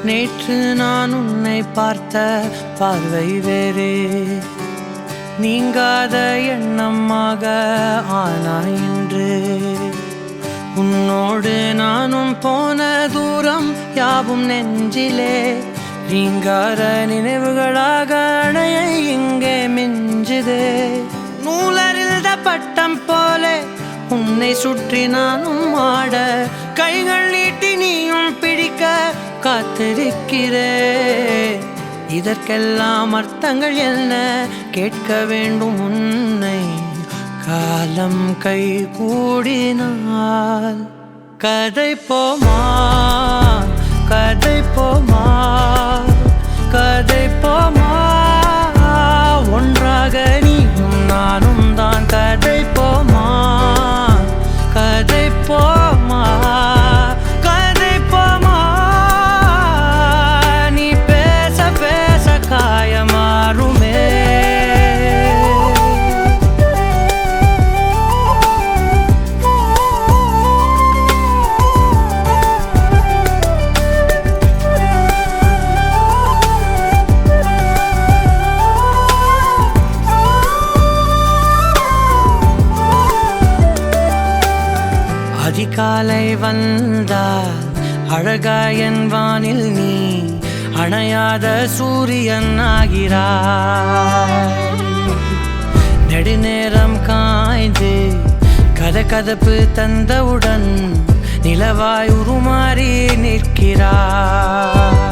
நேற்று நான் உன்னை பார்த்த பார்வை வேறே, நீங்காத எண்ணமாக ஆனாய் இன்று. உன்னோடு நானும் போன தூரம் யாவும் நெஞ்சிலே ரீங்கார நினைவுகளாக அணைய இங்கே மிஞ்சுதே. நூலறிந்த பட்டம் போல உன்னை சுற்றி நானும் ஆட, கைகள் நீட்டி நீயும் பிடிக்க காத்திருக்கிறே. இதற்கெல்லாம் அர்த்தங்கள் என்ன கேட்க வேண்டும் உன்னை, காலம் கை கூடினால். கதை போமா கதை போமா கதை போமா, ஒன்றாக நீயும் நானும் தான். கதை போமா கதை போமா கதை போமா, நீ பேச பேச காயமாறுமே. அதிகாலை வந்தால் அழகாயன் வானில் நீ அணையாத சூரியன் ஆகிறாய். நெடுநேரம் காய்ந்து கதகதப்பு தந்தவுடன் நிலவாய் உருமாறி நிற்கிறாய்.